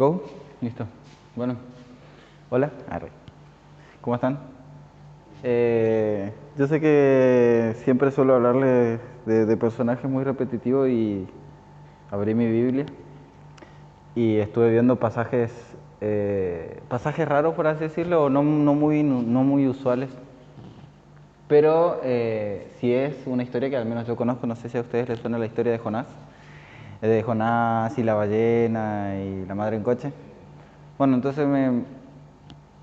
Go. Listo. Bueno. Hola. Arre. ¿Cómo están? Yo sé que siempre suelo hablarles de personajes muy repetitivos y abrí mi Biblia y estuve viendo pasajes raros, por así decirlo, o no muy usuales. Pero si es una historia que al menos yo conozco, no sé si a ustedes les suena la historia de Jonás y la ballena y la madre en coche. Bueno, entonces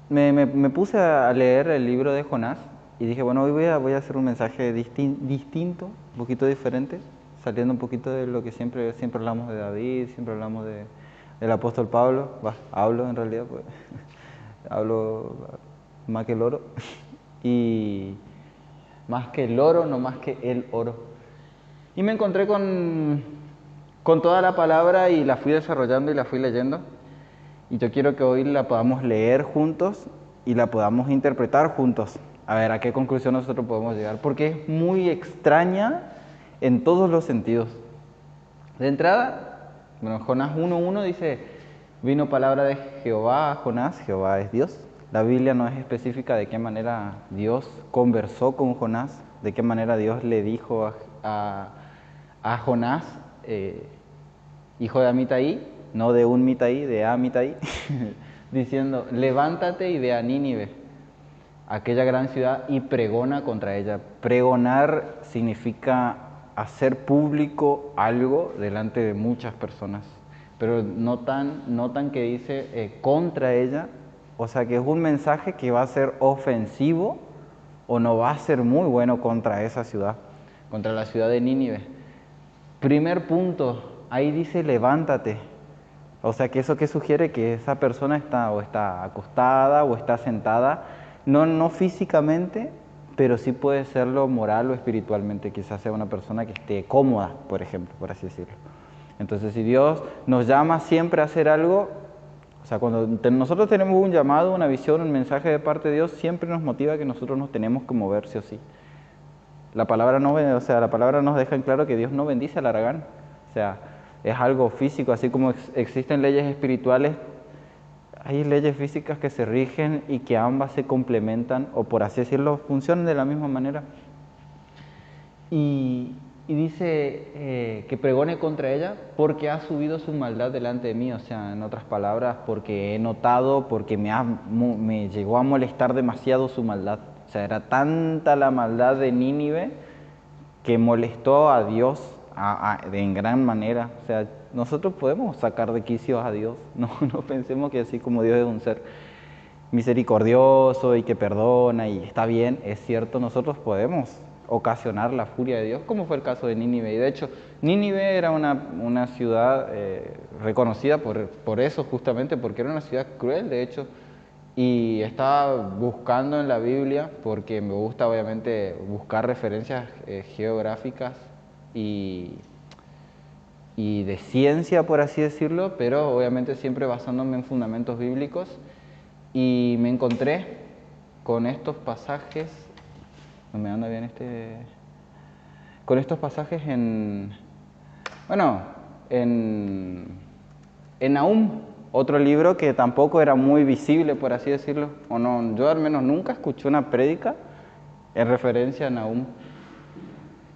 me puse a leer el libro de Jonás y dije, bueno, hoy voy a hacer un mensaje distinto, un poquito diferente, saliendo un poquito de lo que siempre hablamos de David, siempre hablamos del apóstol Pablo. Hablo en realidad, pues, hablo más que el oro. Y más que el oro, no más que el oro. Y me encontré con toda la palabra y la fui desarrollando y la fui leyendo. Y yo quiero que hoy la podamos leer juntos y la podamos interpretar juntos. A ver, ¿a qué conclusión nosotros podemos llegar? Porque es muy extraña en todos los sentidos. De entrada, bueno, Jonás 1:1 dice, vino palabra de Jehová a Jonás, Jehová es Dios. La Biblia no es específica de qué manera Dios conversó con Jonás, de qué manera Dios le dijo a Jonás, hijo de Amitai, no de un Mitai, de Amitai, diciendo, levántate y ve a Nínive, aquella gran ciudad, y pregona contra ella. Pregonar significa hacer público algo delante de muchas personas, pero no tan que dice contra ella, o sea que es un mensaje que va a ser ofensivo o no va a ser muy bueno contra esa ciudad, contra la ciudad de Nínive. Primer punto, ahí dice levántate. O sea que eso que sugiere que esa persona está acostada o está sentada, no físicamente, pero sí puede serlo moral o espiritualmente. Quizás sea una persona que esté cómoda, por ejemplo, por así decirlo. Entonces, si Dios nos llama siempre a hacer algo, o sea, cuando nosotros tenemos un llamado, una visión, un mensaje de parte de Dios, siempre nos motiva a que nosotros nos tenemos que mover sí o sí. La palabra la palabra nos deja en claro que Dios no bendice al haragán. O sea, es algo físico, así como existen leyes espirituales, hay leyes físicas que se rigen y que ambas se complementan, o por así decirlo, funcionan de la misma manera. Y dice que pregone contra ella porque ha subido su maldad delante de mí. O sea, en otras palabras, porque he notado, porque me llegó a molestar demasiado su maldad. O sea, era tanta la maldad de Nínive que molestó a Dios en gran manera. O sea, nosotros podemos sacar de quicio a Dios. No pensemos que así como Dios es un ser misericordioso y que perdona y está bien, es cierto, nosotros podemos ocasionar la furia de Dios, como fue el caso de Nínive. Y de hecho, Nínive era una ciudad reconocida por eso justamente, porque era una ciudad cruel, de hecho. Y estaba buscando en la Biblia, porque me gusta obviamente buscar referencias geográficas y, y de ciencia, por así decirlo, pero obviamente siempre basándome en fundamentos bíblicos. Y me encontré con estos pasajes, no me anda bien con estos pasajes bueno, en Nahum, otro libro que tampoco era muy visible, por así decirlo, o no, yo al menos nunca escuché una prédica en referencia a Nahum.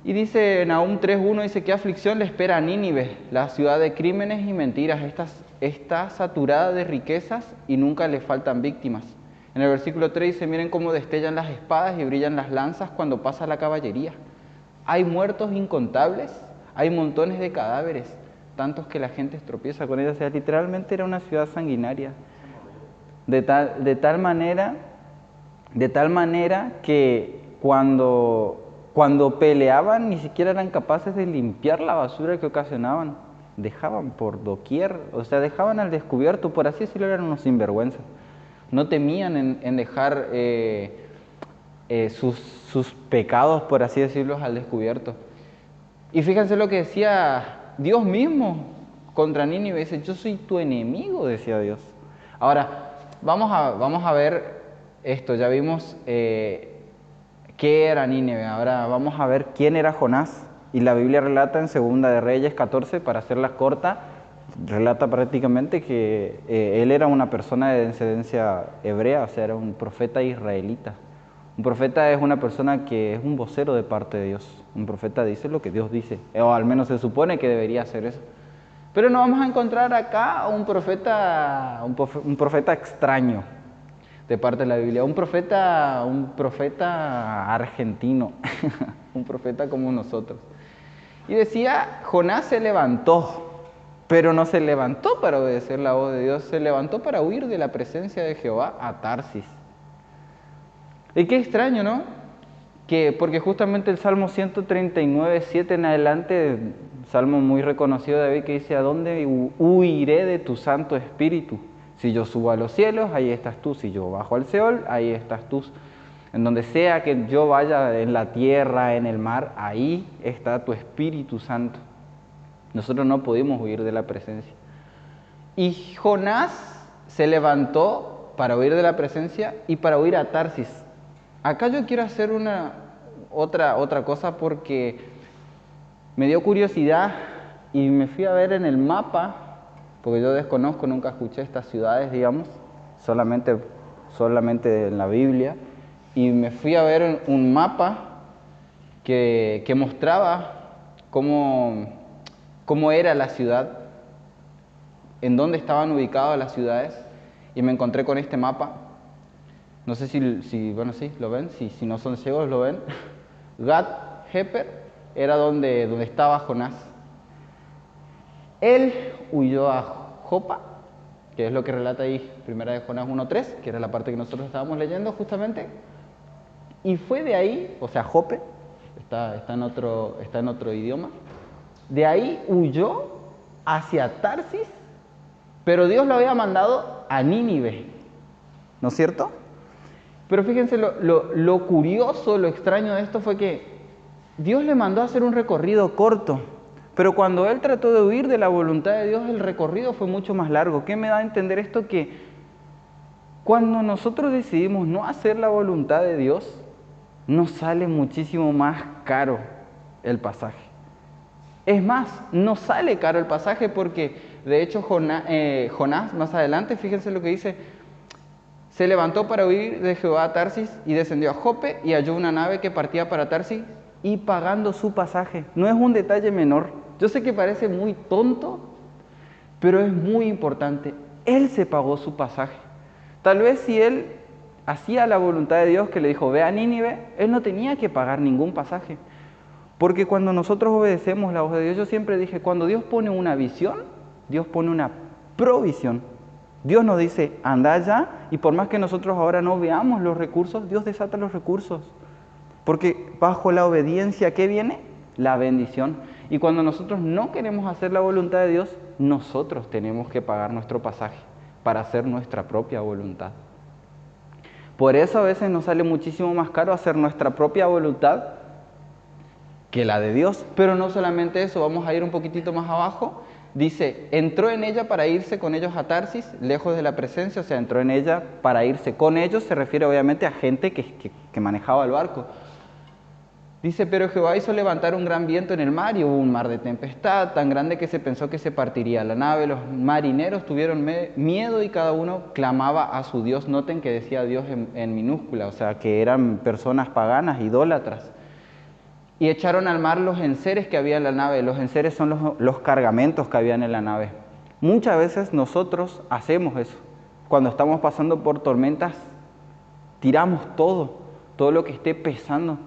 Y dice Nahum 3:1, dice, ¿qué aflicción le espera a Nínive, la ciudad de crímenes y mentiras? Está saturada de riquezas y nunca le faltan víctimas. En el versículo 3 dice, miren cómo destellan las espadas y brillan las lanzas cuando pasa la caballería. Hay muertos incontables, hay montones de cadáveres, tantos que la gente tropieza con ellos. O sea, literalmente era una ciudad sanguinaria. De tal manera que cuando peleaban ni siquiera eran capaces de limpiar la basura que ocasionaban. Dejaban por doquier, o sea, dejaban al descubierto, por así decirlo, eran unos sinvergüenzas. No temían en dejar sus pecados, por así decirlo, al descubierto. Y fíjense lo que decía Dios mismo contra Nínive. Dice, yo soy tu enemigo, decía Dios. Ahora, vamos a ver esto. Ya vimos qué era Nínive. Ahora vamos a ver quién era Jonás. Y la Biblia relata en 2 de Reyes 14, para hacerla corta, relata prácticamente que él era una persona de descendencia hebrea, o sea, era un profeta israelita. Un profeta es una persona que es un vocero de parte de Dios. Un profeta dice lo que Dios dice, o al menos se supone que debería hacer eso. Pero no vamos a encontrar acá un profeta extraño de parte de la Biblia, un profeta argentino, un profeta como nosotros. Y decía, Jonás se levantó, pero no se levantó para obedecer la voz de Dios, se levantó para huir de la presencia de Jehová a Tarsis. Y qué extraño, ¿no? Porque justamente el Salmo 139, 7 en adelante, salmo muy reconocido de David, que dice, ¿a dónde huiré de tu Santo Espíritu? Si yo subo a los cielos, ahí estás tú. Si yo bajo al Seol, ahí estás tú. En donde sea que yo vaya, en la tierra, en el mar, ahí está tu Espíritu Santo. Nosotros no pudimos huir de la presencia. Y Jonás se levantó para huir de la presencia y para huir a Tarsis. Acá yo quiero hacer otra cosa porque me dio curiosidad y me fui a ver en el mapa, porque yo desconozco, nunca escuché estas ciudades, digamos, solamente en la Biblia, y me fui a ver un mapa que mostraba cómo era la ciudad, en dónde estaban ubicadas las ciudades, y me encontré con este mapa. No sé bueno, sí, lo ven, si no son ciegos lo ven. Gat-Hefer era donde estaba Jonás. Él huyó a Jopa, que es lo que relata ahí, primera de Jonás 1:3, que era la parte que nosotros estábamos leyendo justamente. Y fue de ahí, o sea, Jope, está en otro idioma. De ahí huyó hacia Tarsis, pero Dios lo había mandado a Nínive, ¿no es cierto? Pero fíjense, lo curioso, lo extraño de esto fue que Dios le mandó a hacer un recorrido corto, pero cuando él trató de huir de la voluntad de Dios, el recorrido fue mucho más largo. ¿Qué me da a entender esto? Que cuando nosotros decidimos no hacer la voluntad de Dios, nos sale muchísimo más caro el pasaje. Es más, no sale caro el pasaje porque, de hecho, Jonás, más adelante, fíjense lo que dice, se levantó para huir de Jehová a Tarsis y descendió a Jope y halló una nave que partía para Tarsis y pagando su pasaje. No es un detalle menor. Yo sé que parece muy tonto, pero es muy importante. Él se pagó su pasaje. Tal vez si él hacía la voluntad de Dios que le dijo, ve a Nínive, él no tenía que pagar ningún pasaje. Porque cuando nosotros obedecemos la voz de Dios, yo siempre dije, cuando Dios pone una visión, Dios pone una provisión. Dios nos dice, anda allá, y por más que nosotros ahora no veamos los recursos, Dios desata los recursos. Porque bajo la obediencia, ¿qué viene? La bendición. Y cuando nosotros no queremos hacer la voluntad de Dios, nosotros tenemos que pagar nuestro pasaje para hacer nuestra propia voluntad. Por eso a veces nos sale muchísimo más caro hacer nuestra propia voluntad que la de Dios. Pero no solamente eso, vamos a ir un poquitito más abajo. Dice, entró en ella para irse con ellos a Tarsis, lejos de la presencia, o sea, entró en ella para irse con ellos, se refiere obviamente a gente que manejaba el barco. Dice, pero Jehová hizo levantar un gran viento en el mar y hubo un mar de tempestad, tan grande que se pensó que se partiría la nave. Los marineros tuvieron miedo y cada uno clamaba a su Dios. Noten que decía Dios en minúscula, o sea, que eran personas paganas, idólatras. Y echaron al mar los enseres que había en la nave. Los enseres son los cargamentos que habían en la nave. Muchas veces nosotros hacemos eso. Cuando estamos pasando por tormentas, tiramos todo lo que esté pesando.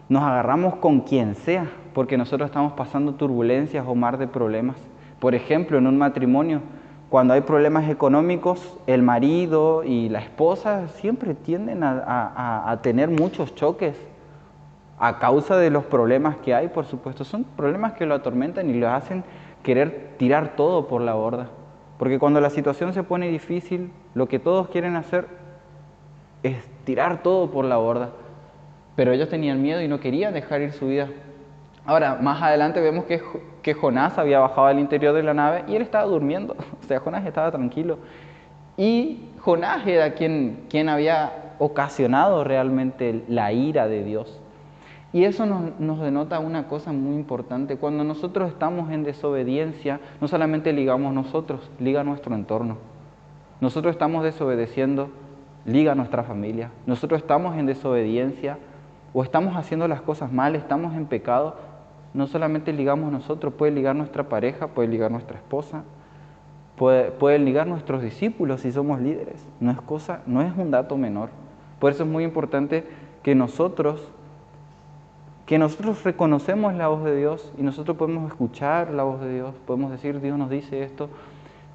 Nos agarramos con quien sea, porque nosotros estamos pasando turbulencias o mar de problemas. Por ejemplo, en un matrimonio, cuando hay problemas económicos, el marido y la esposa siempre tienden a tener muchos choques. A causa de los problemas que hay, por supuesto, son problemas que lo atormentan y lo hacen querer tirar todo por la borda. Porque cuando la situación se pone difícil, lo que todos quieren hacer es tirar todo por la borda. Pero ellos tenían miedo y no querían dejar ir su vida. Ahora, más adelante vemos que Jonás había bajado al interior de la nave y él estaba durmiendo. O sea, Jonás estaba tranquilo. Y Jonás era quien había ocasionado realmente la ira de Dios. Y eso nos denota una cosa muy importante. Cuando nosotros estamos en desobediencia, no solamente ligamos nosotros, liga nuestro entorno. Nosotros estamos desobedeciendo, liga nuestra familia. Nosotros estamos en desobediencia o estamos haciendo las cosas mal, estamos en pecado. No solamente ligamos nosotros, puede ligar nuestra pareja, puede ligar nuestra esposa, puede ligar nuestros discípulos si somos líderes. No es un dato menor. Por eso es muy importante que nosotros reconocemos la voz de Dios y nosotros podemos escuchar la voz de Dios, podemos decir, Dios nos dice esto,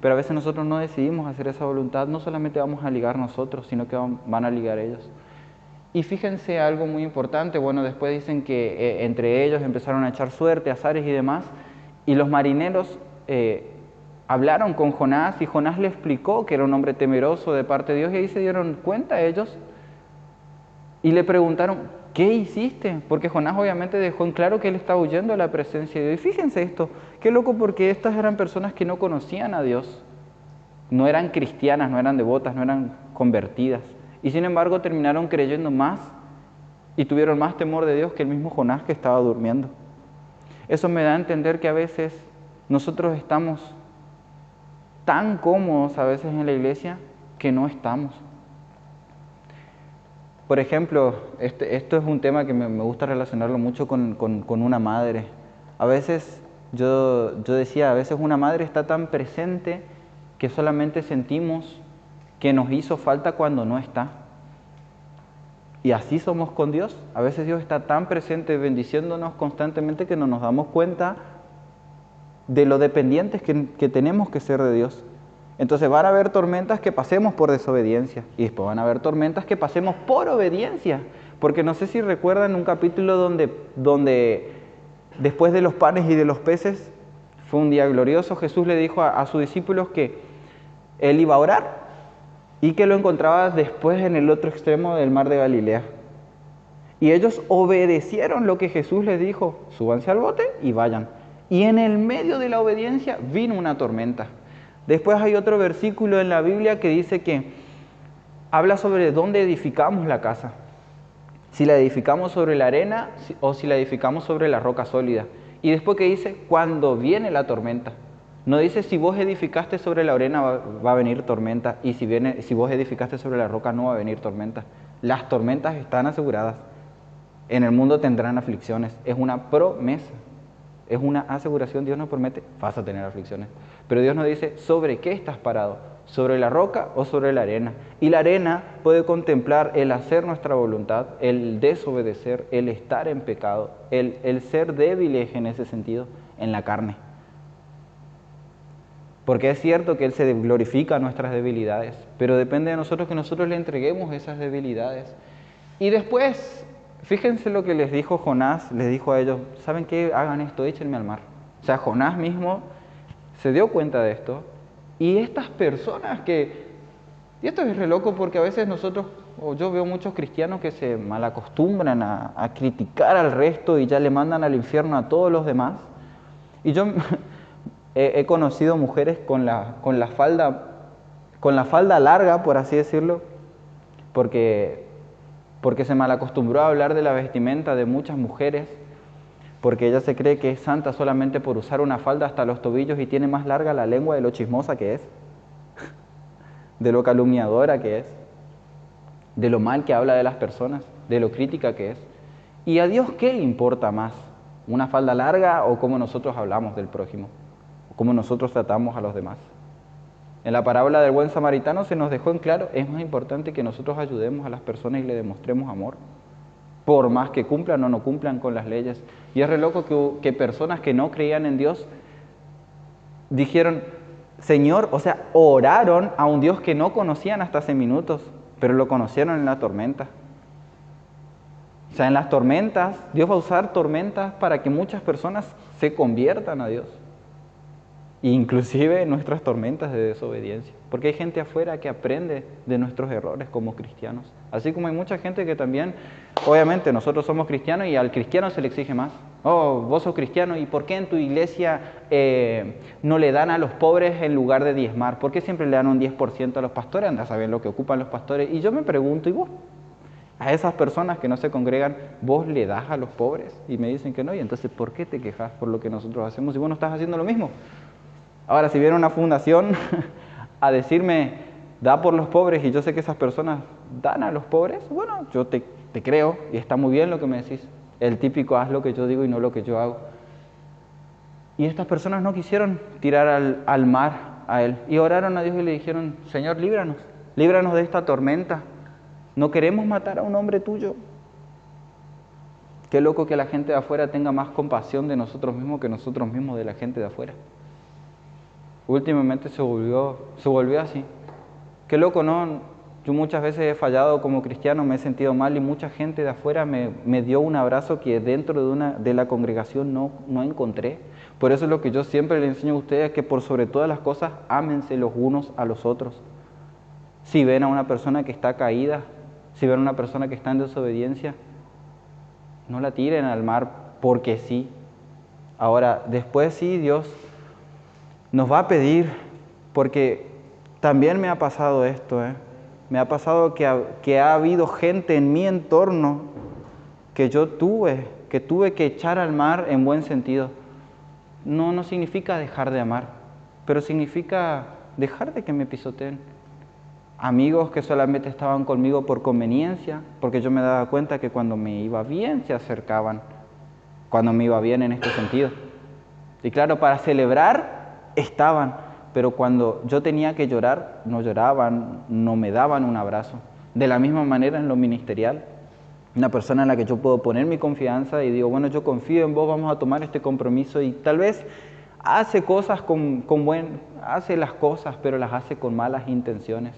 pero a veces nosotros no decidimos hacer esa voluntad, no solamente vamos a ligar nosotros, sino que van a ligar ellos. Y fíjense algo muy importante, bueno, después dicen que entre ellos empezaron a echar suerte, azares y demás, y los marineros hablaron con Jonás y Jonás le explicó que era un hombre temeroso de parte de Dios y ahí se dieron cuenta ellos y le preguntaron, ¿qué hiciste? Porque Jonás obviamente dejó en claro que él estaba huyendo de la presencia de Dios. Y fíjense esto, qué loco porque estas eran personas que no conocían a Dios, no eran cristianas, no eran devotas, no eran convertidas. Y sin embargo terminaron creyendo más y tuvieron más temor de Dios que el mismo Jonás que estaba durmiendo. Eso me da a entender que a veces nosotros estamos tan cómodos a veces en la iglesia que no estamos. Por ejemplo, esto es un tema que me gusta relacionarlo mucho con una madre. A veces, yo decía, a veces una madre está tan presente que solamente sentimos que nos hizo falta cuando no está. Y así somos con Dios. A veces Dios está tan presente bendiciéndonos constantemente que no nos damos cuenta de lo dependientes que tenemos que ser de Dios. Entonces van a haber tormentas que pasemos por desobediencia y después van a haber tormentas que pasemos por obediencia. Porque no sé si recuerdan un capítulo donde después de los panes y de los peces, fue un día glorioso, Jesús le dijo a sus discípulos que Él iba a orar y que lo encontraba después en el otro extremo del mar de Galilea. Y ellos obedecieron lo que Jesús les dijo, súbanse al bote y vayan. Y en el medio de la obediencia vino una tormenta. Después hay otro versículo en la Biblia que dice que habla sobre dónde edificamos la casa. Si la edificamos sobre la arena o si la edificamos sobre la roca sólida. Y después que dice, cuando viene la tormenta. No dice si vos edificaste sobre la arena va a venir tormenta y si vos edificaste sobre la roca no va a venir tormenta. Las tormentas están aseguradas. En el mundo tendrán aflicciones. Es una promesa. Es una aseguración. Dios nos promete, vas a tener aflicciones. Pero Dios nos dice, ¿sobre qué estás parado? ¿Sobre la roca o sobre la arena? Y la arena puede contemplar el hacer nuestra voluntad, el desobedecer, el estar en pecado, el ser débiles en ese sentido, en la carne. Porque es cierto que Él se glorifica nuestras debilidades, pero depende de nosotros que nosotros le entreguemos esas debilidades. Y después, fíjense lo que les dijo Jonás, les dijo a ellos, ¿saben qué? Hagan esto, échenme al mar. O sea, Jonás mismo se dio cuenta de esto. Y estas personas y esto es re loco porque a veces nosotros, o yo veo muchos cristianos que se malacostumbran a criticar al resto y ya le mandan al infierno a todos los demás. Y yo he conocido mujeres con la falda larga, por así decirlo, porque se malacostumbró a hablar de la vestimenta de muchas mujeres, porque ella se cree que es santa solamente por usar una falda hasta los tobillos y tiene más larga la lengua de lo chismosa que es, de lo calumniadora que es, de lo mal que habla de las personas, de lo crítica que es. ¿Y a Dios qué le importa más? ¿Una falda larga o cómo nosotros hablamos del prójimo? ¿O cómo nosotros tratamos a los demás? En la parábola del buen samaritano se nos dejó en claro, es más importante que nosotros ayudemos a las personas y le demostremos amor, por más que cumplan o no cumplan con las leyes. Y es re loco que personas que no creían en Dios dijeron, Señor, o sea, oraron a un Dios que no conocían hasta hace minutos, pero lo conocieron en la tormenta. O sea, en las tormentas, Dios va a usar tormentas para que muchas personas se conviertan a Dios. Inclusive nuestras tormentas de desobediencia. Porque hay gente afuera que aprende de nuestros errores como cristianos. Así como hay mucha gente que también, obviamente nosotros somos cristianos y al cristiano se le exige más. Oh, vos sos cristiano y ¿por qué en tu iglesia no le dan a los pobres en lugar de diezmar? ¿Por qué siempre le dan un 10% a los pastores? Anda a saber lo que ocupan los pastores. Y yo me pregunto, ¿y vos? A esas personas que no se congregan, ¿vos le das a los pobres? Y me dicen que no, y entonces, ¿por qué te quejas por lo que nosotros hacemos si vos no estás haciendo lo mismo? Ahora, si viene una fundación a decirme, da por los pobres, y yo sé que esas personas dan a los pobres, bueno, yo te creo, y está muy bien lo que me decís. El típico, haz lo que yo digo y no lo que yo hago. Y estas personas no quisieron tirar al mar a él, y oraron a Dios y le dijeron, Señor, líbranos de esta tormenta. No queremos matar a un hombre tuyo. Qué loco que la gente de afuera tenga más compasión de nosotros mismos que nosotros mismos de la gente de afuera. Últimamente se volvió así. Qué loco, ¿no? Yo muchas veces he fallado como cristiano, me he sentido mal y mucha gente de afuera me dio un abrazo que dentro de la congregación no encontré. Por eso es lo que yo siempre le enseño a ustedes, que por sobre todas las cosas, ámense los unos a los otros. Si ven a una persona que está caída, si ven a una persona que está en desobediencia, no la tiren al mar porque sí. Ahora, después sí, Dios nos va a pedir, porque también me ha pasado esto, me ha pasado que ha habido gente en mi entorno que tuve que echar al mar en buen sentido. No significa dejar de amar, pero significa dejar de que me pisoteen. Amigos que solamente estaban conmigo por conveniencia, porque yo me daba cuenta que cuando me iba bien se acercaban, cuando me iba bien en este sentido. Y claro, para celebrar estaban, pero cuando yo tenía que llorar, no lloraban, no me daban un abrazo. De la misma manera en lo ministerial, una persona en la que yo puedo poner mi confianza y digo, bueno, yo confío en vos, vamos a tomar este compromiso, y tal vez hace cosas hace las cosas, pero las hace con malas intenciones.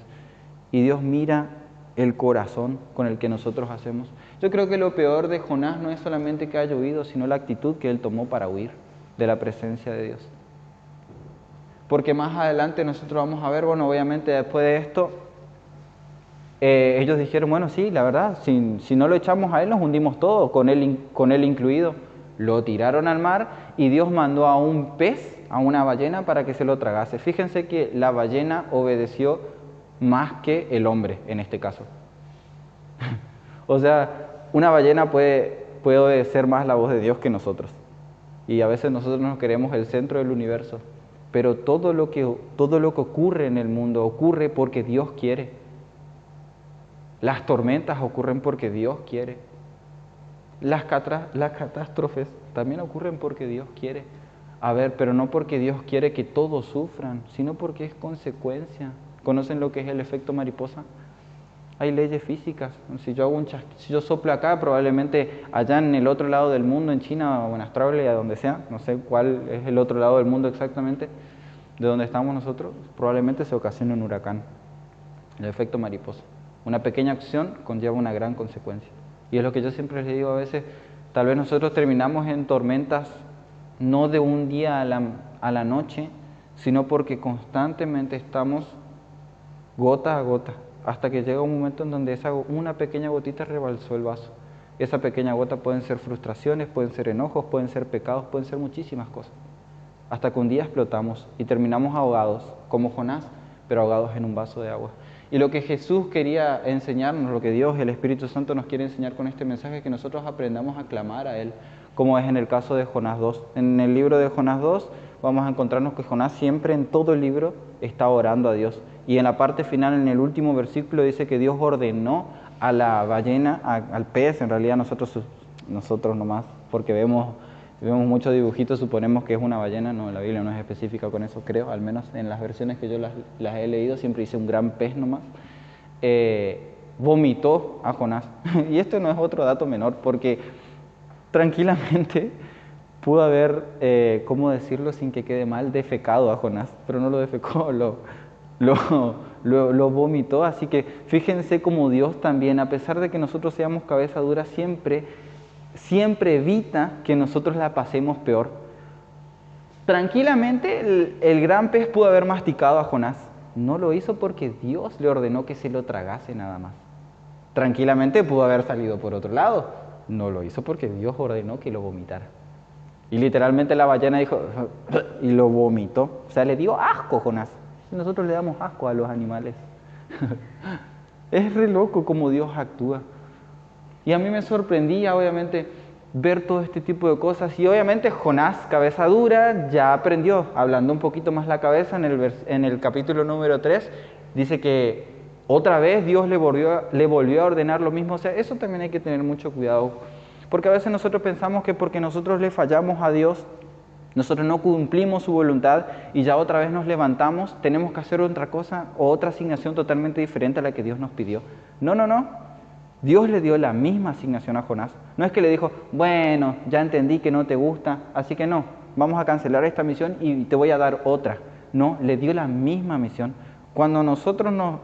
Y Dios mira el corazón con el que nosotros hacemos. Yo creo que lo peor de Jonás no es solamente que haya huido, sino la actitud que él tomó para huir de la presencia de Dios. Porque más adelante nosotros vamos a ver, bueno, obviamente después de esto, ellos dijeron, bueno, sí, la verdad, si no lo echamos a él, nos hundimos todos, con él incluido. Lo tiraron al mar y Dios mandó a un pez, a una ballena, para que se lo tragase. Fíjense que la ballena obedeció más que el hombre en este caso. O sea, una ballena puede obedecer más la voz de Dios que nosotros. Y a veces nosotros nos creemos el centro del universo. Pero todo lo que ocurre en el mundo ocurre porque Dios quiere. Las tormentas ocurren porque Dios quiere. Las catástrofes también ocurren porque Dios quiere. A ver, pero no porque Dios quiere que todos sufran, sino porque es consecuencia. ¿Conocen lo que es el efecto mariposa? Hay leyes físicas. Si yo soplo acá, probablemente allá en el otro lado del mundo, en China o en Australia, donde sea, no sé cuál es el otro lado del mundo exactamente, de donde estamos nosotros, probablemente se ocasione un huracán. El efecto mariposa. Una pequeña acción conlleva una gran consecuencia. Y es lo que yo siempre les digo a veces, tal vez nosotros terminamos en tormentas no de un día a la noche, sino porque constantemente estamos gota a gota, hasta que llega un momento en donde una pequeña gotita rebalsó el vaso. Esa pequeña gota pueden ser frustraciones, pueden ser enojos, pueden ser pecados, pueden ser muchísimas cosas. Hasta que un día explotamos y terminamos ahogados, como Jonás, pero ahogados en un vaso de agua. Y lo que Jesús quería enseñarnos, lo que Dios, el Espíritu Santo nos quiere enseñar con este mensaje, es que nosotros aprendamos a clamar a Él, como es en el caso de Jonás 2. En el libro de Jonás 2 vamos a encontrarnos que Jonás siempre en todo el libro está orando a Dios. Y en la parte final, en el último versículo, dice que Dios ordenó a la ballena, al pez, en realidad nosotros nomás, porque vemos muchos dibujitos, suponemos que es una ballena, no, la Biblia no es específica con eso, creo, al menos en las versiones que yo las he leído, siempre dice un gran pez nomás, vomitó a Jonás. Y esto no es otro dato menor, porque tranquilamente pudo haber, ¿cómo decirlo sin que quede mal?, defecado a Jonás, pero no lo defecó, lo vomitó. Así que fíjense cómo Dios también, a pesar de que nosotros seamos cabeza dura, siempre evita que nosotros la pasemos peor. Tranquilamente el gran pez pudo haber masticado a Jonás. No lo hizo porque Dios le ordenó que se lo tragase nada más. Tranquilamente pudo haber salido por otro lado. No lo hizo porque Dios ordenó que lo vomitara. Y literalmente la ballena dijo y lo vomitó. O sea, le dio asco a Jonás. Y nosotros le damos asco a los animales. Es re loco cómo Dios actúa. Y a mí me sorprendía, obviamente, ver todo este tipo de cosas. Y obviamente Jonás, cabeza dura, ya aprendió, hablando un poquito más la cabeza en el capítulo número 3, dice que otra vez Dios le volvió a ordenar lo mismo. O sea, eso también hay que tener mucho cuidado. Porque a veces nosotros pensamos que porque nosotros le fallamos a Dios, nosotros no cumplimos su voluntad y ya otra vez nos levantamos, tenemos que hacer otra cosa o otra asignación totalmente diferente a la que Dios nos pidió. No, no, no. Dios le dio la misma asignación a Jonás. No es que le dijo, bueno, ya entendí que no te gusta, así que no, vamos a cancelar esta misión y te voy a dar otra. No, le dio la misma misión. Cuando nosotros nos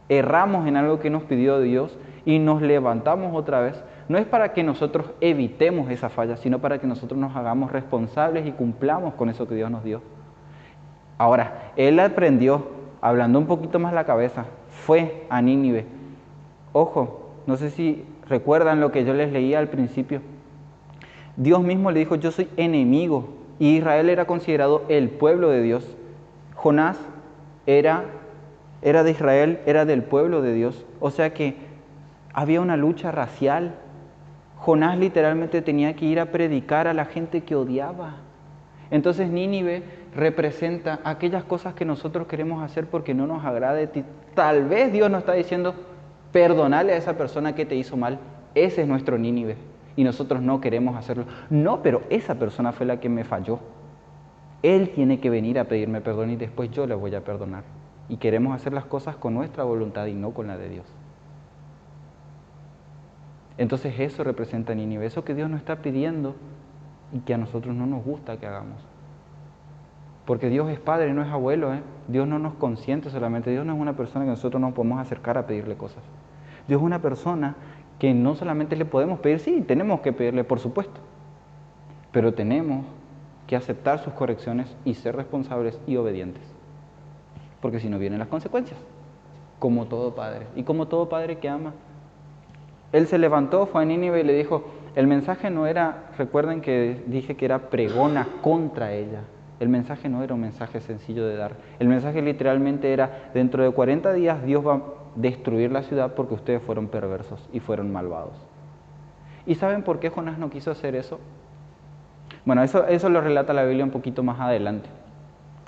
erramos en algo que nos pidió Dios y nos levantamos otra vez, no es para que nosotros evitemos esa falla, sino para que nosotros nos hagamos responsables y cumplamos con eso que Dios nos dio. Ahora, él aprendió, hablando un poquito más la cabeza, fue a Nínive. Ojo, no sé si recuerdan lo que yo les leía al principio. Dios mismo le dijo, yo soy enemigo, y Israel era considerado el pueblo de Dios. Jonás era de Israel, era del pueblo de Dios. O sea que había una lucha racial. Jonás literalmente tenía que ir a predicar a la gente que odiaba. Entonces Nínive representa aquellas cosas que nosotros queremos hacer porque no nos agrada de ti. Tal vez Dios nos está diciendo, perdonale a esa persona que te hizo mal. Ese es nuestro Nínive y nosotros no queremos hacerlo. No, pero esa persona fue la que me falló. Él tiene que venir a pedirme perdón y después yo le voy a perdonar. Y queremos hacer las cosas con nuestra voluntad y no con la de Dios. Entonces eso representa Nínive, eso que Dios nos está pidiendo y que a nosotros no nos gusta que hagamos. Porque Dios es Padre, no es abuelo, ¿eh? Dios no nos consiente solamente, Dios no es una persona que nosotros nos podemos acercar a pedirle cosas. Dios es una persona que no solamente le podemos pedir, sí, tenemos que pedirle, por supuesto, pero tenemos que aceptar sus correcciones y ser responsables y obedientes. Porque si no vienen las consecuencias, como todo padre, y como todo padre que ama. Él se levantó, fue a Nínive y le dijo, el mensaje no era, recuerden que dije que era pregona contra ella. El mensaje no era un mensaje sencillo de dar. El mensaje literalmente era, dentro de 40 días Dios va a destruir la ciudad porque ustedes fueron perversos y fueron malvados. ¿Y saben por qué Jonás no quiso hacer eso? Bueno, eso lo relata la Biblia un poquito más adelante.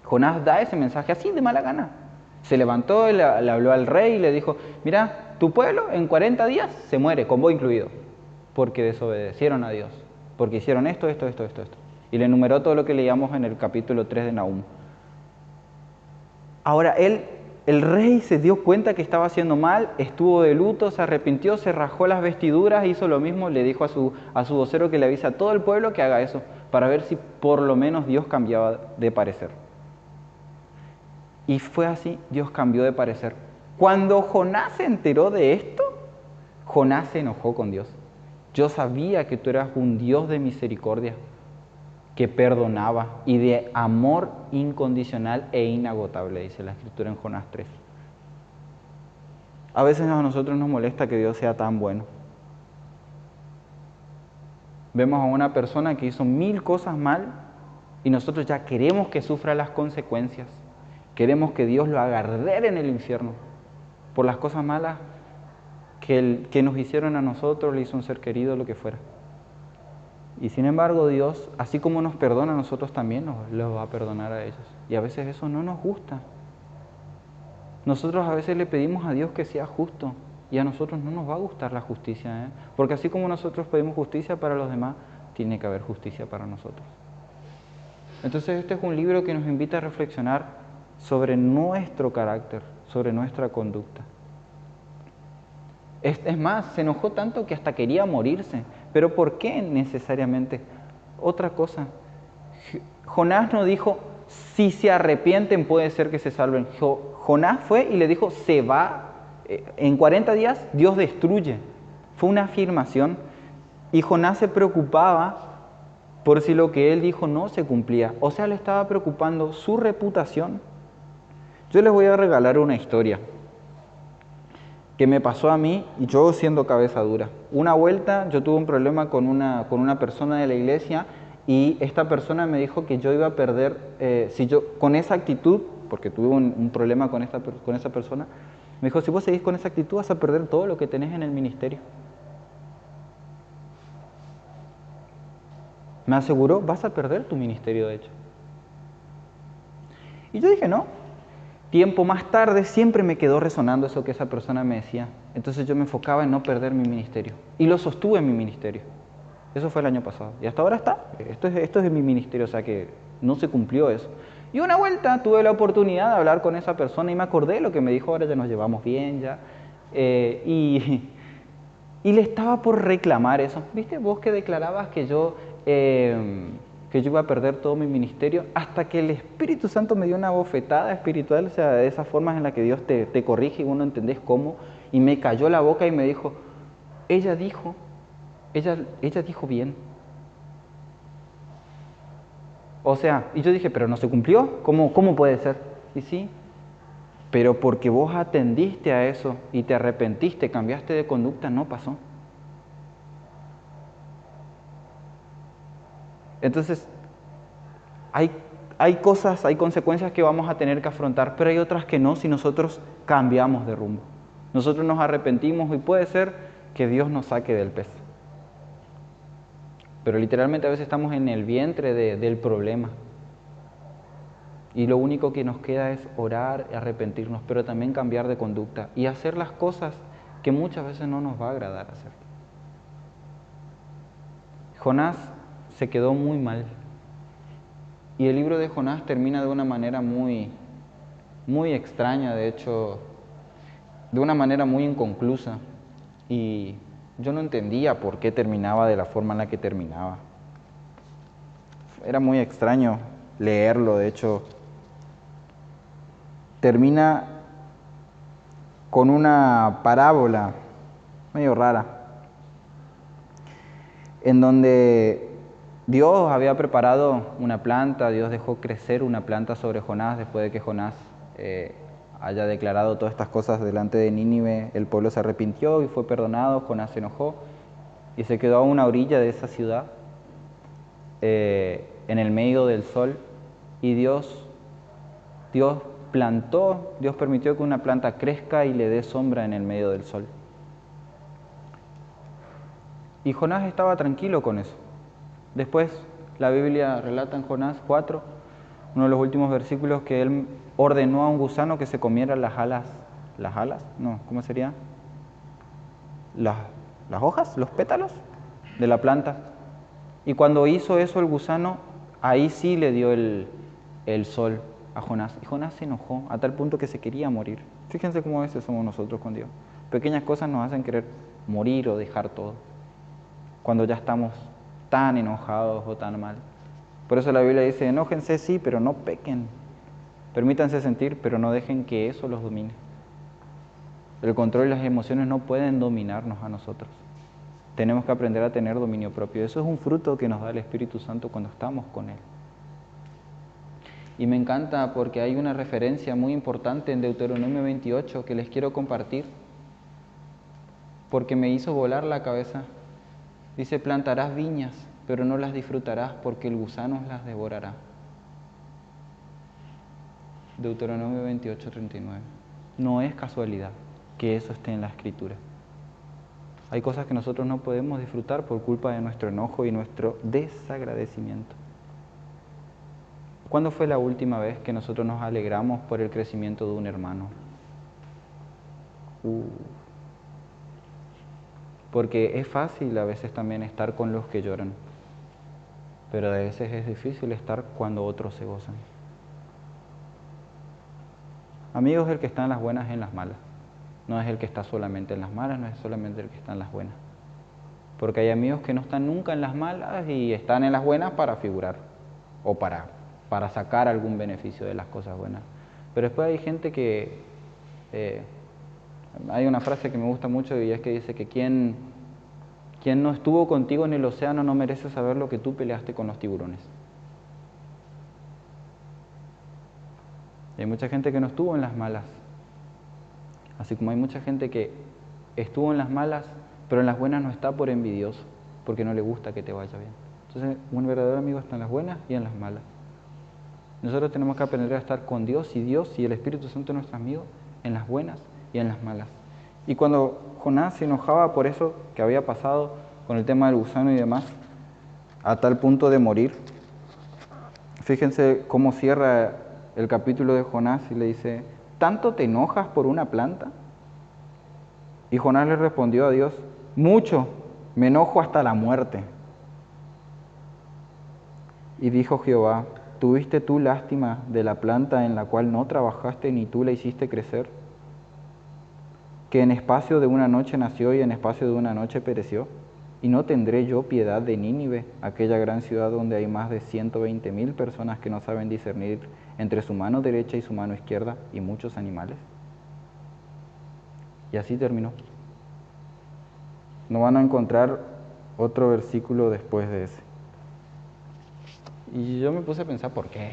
Jonás da ese mensaje así de mala gana. Se levantó, le habló al rey y le dijo, mira, tu pueblo en 40 días se muere, con vos incluido, porque desobedecieron a Dios, porque hicieron esto. Y le enumeró todo lo que leíamos en el capítulo 3 de Nahum. Ahora, el rey se dio cuenta que estaba haciendo mal, estuvo de luto, se arrepintió, se rajó las vestiduras, hizo lo mismo, le dijo a su vocero que le avise a todo el pueblo que haga eso, para ver si por lo menos Dios cambiaba de parecer. Y fue así, Dios cambió de parecer. Cuando Jonás se enteró de esto, Jonás se enojó con Dios. Yo sabía que tú eras un Dios de misericordia, que perdonaba y de amor incondicional e inagotable, dice la Escritura en Jonás 3. A veces a nosotros nos molesta que Dios sea tan bueno. Vemos a una persona que hizo 1000 cosas mal y nosotros ya queremos que sufra las consecuencias. Queremos que Dios lo haga arder en el infierno por las cosas malas que nos hicieron a nosotros, le hizo un ser querido, lo que fuera. Y sin embargo Dios, así como nos perdona a nosotros, también los va a perdonar a ellos. Y a veces eso no nos gusta. Nosotros a veces le pedimos a Dios que sea justo y a nosotros no nos va a gustar la justicia, ¿eh? Porque así como nosotros pedimos justicia para los demás, tiene que haber justicia para nosotros. Entonces este es un libro que nos invita a reflexionar sobre nuestro carácter, sobre nuestra conducta. Es más, se enojó tanto que hasta quería morirse. ¿Pero por qué necesariamente? Otra cosa, Jonás no dijo, si se arrepienten puede ser que se salven. Jonás fue y le dijo, se va, en 40 días Dios destruye. Fue una afirmación y Jonás se preocupaba por si lo que él dijo no se cumplía. O sea, le estaba preocupando su reputación. Yo les voy a regalar una historia que me pasó a mí, y yo siendo cabeza dura. Una vuelta yo tuve un problema con una persona de la iglesia y esta persona me dijo que yo iba a perder, si yo con esa actitud, porque tuve un problema con esa persona, me dijo, si vos seguís con esa actitud vas a perder todo lo que tenés en el ministerio. Me aseguró, vas a perder tu ministerio de hecho. Y yo dije, no. Tiempo más tarde siempre me quedó resonando eso que esa persona me decía. Entonces yo me enfocaba en no perder mi ministerio. Y lo sostuve en mi ministerio. Eso fue el año pasado. Y hasta ahora está. Esto es mi ministerio, o sea que no se cumplió eso. Y una vuelta tuve la oportunidad de hablar con esa persona y me acordé de lo que me dijo, ahora ya nos llevamos bien ya. Y le estaba por reclamar eso. ¿Viste? Vos que declarabas que yo iba a perder todo mi ministerio, hasta que el Espíritu Santo me dio una bofetada espiritual, o sea, de esas formas en las que Dios te corrige y vos no entendés cómo, y me cayó la boca y me dijo, ella dijo bien. O sea, y yo dije, pero no se cumplió, ¿cómo puede ser? Y sí, pero porque vos atendiste a eso y te arrepentiste, cambiaste de conducta, no pasó. Entonces, hay cosas, hay consecuencias que vamos a tener que afrontar, pero hay otras que no si nosotros cambiamos de rumbo. Nosotros nos arrepentimos y puede ser que Dios nos saque del pez. Pero literalmente a veces estamos en el vientre del problema. Y lo único que nos queda es orar y arrepentirnos, pero también cambiar de conducta y hacer las cosas que muchas veces no nos va a agradar hacer. Jonás se quedó muy mal. Y el libro de Jonás termina de una manera muy extraña, de hecho, de una manera muy inconclusa. Y yo no entendía por qué terminaba de la forma en la que terminaba. Era muy extraño leerlo, de hecho. Termina con una parábola medio rara, en donde Dios había preparado una planta, Dios dejó crecer una planta sobre Jonás después de que Jonás haya declarado todas estas cosas delante de Nínive. El pueblo se arrepintió y fue perdonado, Jonás se enojó y se quedó a una orilla de esa ciudad, en el medio del sol, y Dios plantó, Dios permitió que una planta crezca y le dé sombra en el medio del sol. Y Jonás estaba tranquilo con eso. Después la Biblia relata en Jonás 4, uno de los últimos versículos, que él ordenó a un gusano que se comiera las alas. ¿Las alas? No, ¿cómo sería? Las hojas, los pétalos de la planta. Y cuando hizo eso el gusano, ahí sí le dio el sol a Jonás. Y Jonás se enojó a tal punto que se quería morir. Fíjense cómo a veces somos nosotros con Dios. Pequeñas cosas nos hacen querer morir o dejar todo, cuando ya estamos tan enojados o tan mal. Por eso la Biblia dice, enójense sí, pero no pequen. Permítanse sentir, pero no dejen que eso los domine. El control y las emociones no pueden dominarnos a nosotros. Tenemos que aprender a tener dominio propio. Eso es un fruto que nos da el Espíritu Santo cuando estamos con Él. Y me encanta porque hay una referencia muy importante en Deuteronomio 28 que les quiero compartir, porque me hizo volar la cabeza. Dice, plantarás viñas, pero no las disfrutarás porque el gusano las devorará. Deuteronomio 28, 39. No es casualidad que eso esté en la Escritura. Hay cosas que nosotros no podemos disfrutar por culpa de nuestro enojo y nuestro desagradecimiento. ¿Cuándo fue la última vez que nosotros nos alegramos por el crecimiento de un hermano? Porque es fácil a veces también estar con los que lloran, pero a veces es difícil estar cuando otros se gozan. Amigo es el que está en las buenas y en las malas. No es el que está solamente en las malas, no es solamente el que está en las buenas. Porque hay amigos que no están nunca en las malas y están en las buenas para figurar o para sacar algún beneficio de las cosas buenas. Pero después hay gente que... hay una frase que me gusta mucho y es que dice que quien no estuvo contigo en el océano no merece saber lo que tú peleaste con los tiburones. Y hay mucha gente que no estuvo en las malas. Así como hay mucha gente que estuvo en las malas, pero en las buenas no está por envidioso, porque no le gusta que te vaya bien. Entonces, un verdadero amigo está en las buenas y en las malas. Nosotros tenemos que aprender a estar con Dios y el Espíritu Santo es nuestro amigo en las buenas y en las malas. Y cuando Jonás se enojaba por eso que había pasado con el tema del gusano y demás, a tal punto de morir. Fíjense cómo cierra el capítulo de Jonás y le dice, ¿tanto te enojas por una planta? Y Jonás le respondió a Dios, mucho, me enojo hasta la muerte. Y dijo Jehová, ¿tuviste tú lástima de la planta en la cual no trabajaste ni tú la hiciste crecer? Que en espacio de una noche nació y en espacio de una noche pereció. ¿Y no tendré yo piedad de Nínive, aquella gran ciudad donde hay más de 120,000 personas que no saben discernir entre su mano derecha y su mano izquierda y muchos animales? Y así terminó. No van a encontrar otro versículo después de ese. Y yo me puse a pensar, ¿por qué?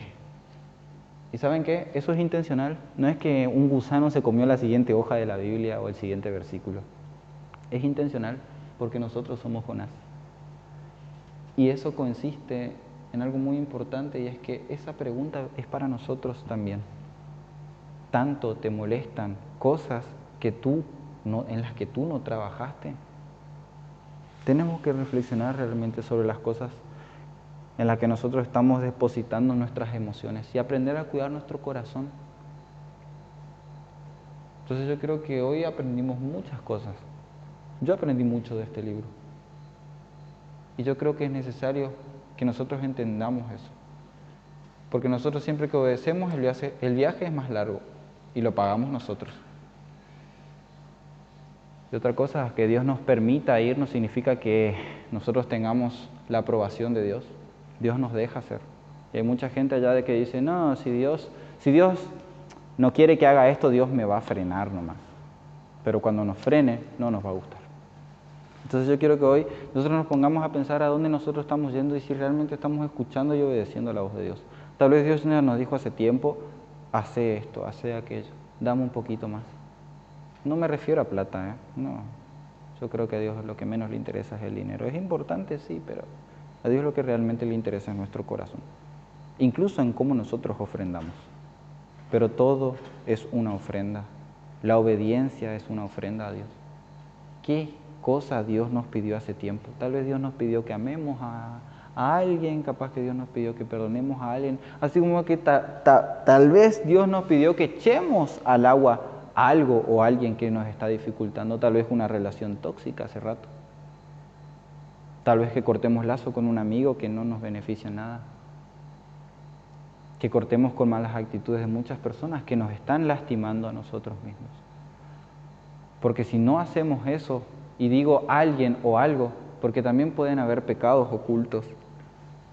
¿Y saben qué? Eso es intencional. No es que un gusano se comió la siguiente hoja de la Biblia o el siguiente versículo. Es intencional porque nosotros somos Jonás. Y eso consiste en algo muy importante y es que esa pregunta es para nosotros también. ¿Tanto te molestan cosas que en las que tú no trabajaste? Tenemos que reflexionar realmente sobre las cosas en las que nosotros estamos depositando nuestras emociones y aprender a cuidar nuestro corazón. Entonces yo creo que hoy aprendimos muchas cosas. Yo aprendí mucho de este libro. Y yo creo que es necesario que nosotros entendamos eso. Porque nosotros siempre que obedecemos, el viaje es más largo y lo pagamos nosotros. Y otra cosa, que Dios nos permita ir no significa que nosotros tengamos la aprobación de Dios. Dios nos deja hacer. Y hay mucha gente allá de que dice, no, si Dios no quiere que haga esto, Dios me va a frenar nomás. Pero cuando nos frene, no nos va a gustar. Entonces yo quiero que hoy nosotros nos pongamos a pensar a dónde nosotros estamos yendo y si realmente estamos escuchando y obedeciendo a la voz de Dios. Tal vez Dios nos dijo hace tiempo, hace esto, hace aquello, dame un poquito más. No me refiero a plata, no. Yo creo que a Dios lo que menos le interesa es el dinero. Es importante, sí, pero a Dios lo que realmente le interesa es nuestro corazón. Incluso en cómo nosotros ofrendamos. Pero todo es una ofrenda. La obediencia es una ofrenda a Dios. ¿Qué cosa Dios nos pidió hace tiempo? Tal vez Dios nos pidió que amemos a alguien, capaz que Dios nos pidió que perdonemos a alguien, así como que tal vez Dios nos pidió que echemos al agua a algo o a alguien que nos está dificultando, tal vez una relación tóxica hace rato, tal vez que cortemos lazo con un amigo que no nos beneficia en nada, que cortemos con malas actitudes de muchas personas que nos están lastimando a nosotros mismos. Porque si no hacemos eso, y digo alguien o algo, porque también pueden haber pecados ocultos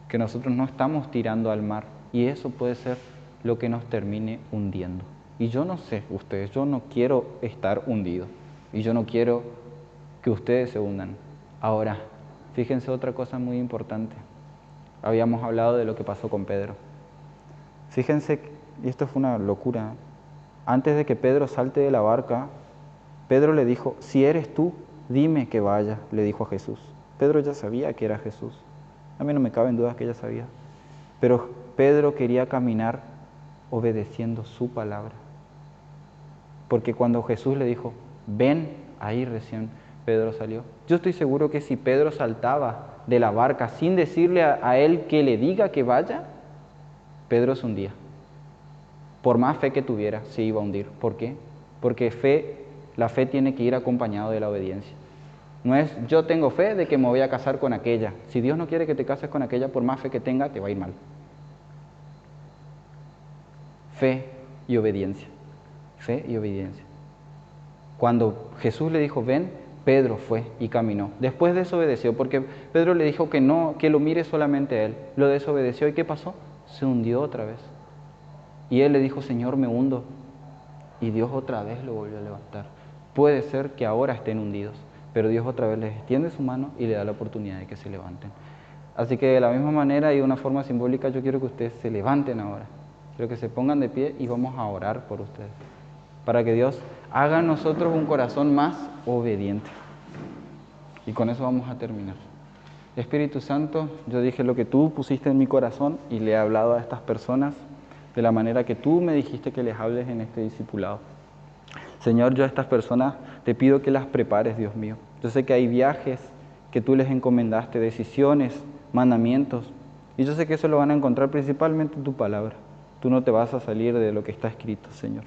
que nosotros no estamos tirando al mar, y eso puede ser lo que nos termine hundiendo. Y yo no sé, ustedes, yo no quiero estar hundido, y yo no quiero que ustedes se hundan. Ahora, fíjense otra cosa muy importante. Habíamos hablado de lo que pasó con Pedro. Fíjense, y esto fue una locura, antes de que Pedro salte de la barca, Pedro le dijo, si eres tú, dime que vaya, le dijo a Jesús. Pedro ya sabía que era Jesús. A mí no me caben dudas que ya sabía. Pero Pedro quería caminar obedeciendo su palabra. Porque cuando Jesús le dijo, ven, ahí recién Pedro salió. Yo estoy seguro que si Pedro saltaba de la barca sin decirle a él que le diga que vaya, Pedro se hundía. Por más fe que tuviera, se iba a hundir. ¿Por qué? Porque la fe tiene que ir acompañado de la obediencia. No es yo tengo fe de que me voy a casar con aquella. Si Dios no quiere que te cases con aquella, por más fe que tenga, te va a ir mal. Fe y obediencia. Fe y obediencia. Cuando Jesús le dijo, ven, Pedro fue y caminó. Después desobedeció, porque Pedro le dijo que no, que lo mire solamente a él. Lo desobedeció, ¿y qué pasó? Se hundió otra vez. Y él le dijo, Señor, me hundo. Y Dios otra vez lo volvió a levantar. Puede ser que ahora estén hundidos, pero Dios otra vez les extiende su mano y le da la oportunidad de que se levanten. Así que de la misma manera y de una forma simbólica, yo quiero que ustedes se levanten ahora. Quiero que se pongan de pie y vamos a orar por ustedes. Para que Dios haga en nosotros un corazón más obediente. Y con eso vamos a terminar. Espíritu Santo, yo dije lo que tú pusiste en mi corazón y le he hablado a estas personas de la manera que tú me dijiste que les hables en este discipulado. Señor, yo a estas personas te pido que las prepares, Dios mío. Yo sé que hay viajes que tú les encomendaste, decisiones mandamientos. Y yo sé que eso lo van a encontrar principalmente en tu palabra. Tú no te vas a salir de lo que está escrito, Señor.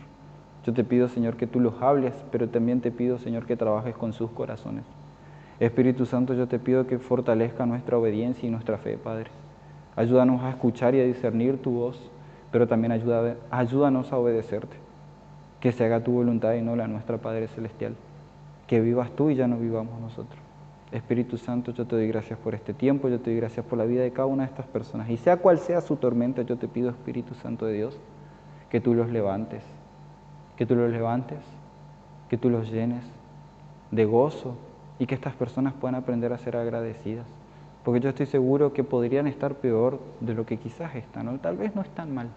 Yo te pido, Señor, que tú los hables, pero también te pido, Señor, que trabajes con sus corazones. Espíritu Santo, yo te pido que fortalezca nuestra obediencia y nuestra fe, Padre. Ayúdanos a escuchar y a discernir tu voz, pero también ayúdanos a obedecerte. Que se haga tu voluntad y no la nuestra, Padre Celestial. Que vivas tú y ya no vivamos nosotros. Espíritu Santo, yo te doy gracias por este tiempo, yo te doy gracias por la vida de cada una de estas personas. Y sea cual sea su tormenta, yo te pido, Espíritu Santo de Dios, que tú los levantes, que tú los levantes, que tú los llenes de gozo y que estas personas puedan aprender a ser agradecidas. Porque yo estoy seguro que podrían estar peor de lo que quizás están, o tal vez no están mal,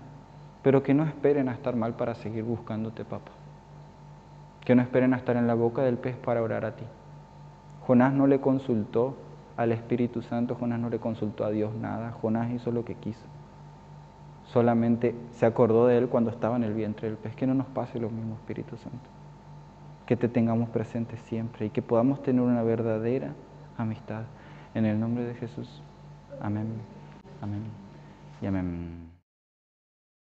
pero que no esperen a estar mal para seguir buscándote, papá. Que no esperen a estar en la boca del pez para orar a ti. Jonás no le consultó al Espíritu Santo, Jonás no le consultó a Dios nada, Jonás hizo lo que quiso. Solamente se acordó de él cuando estaba en el vientre del pez. Que no nos pase lo mismo, Espíritu Santo. Que te tengamos presente siempre y que podamos tener una verdadera amistad. En el nombre de Jesús. Amén, amén y amén.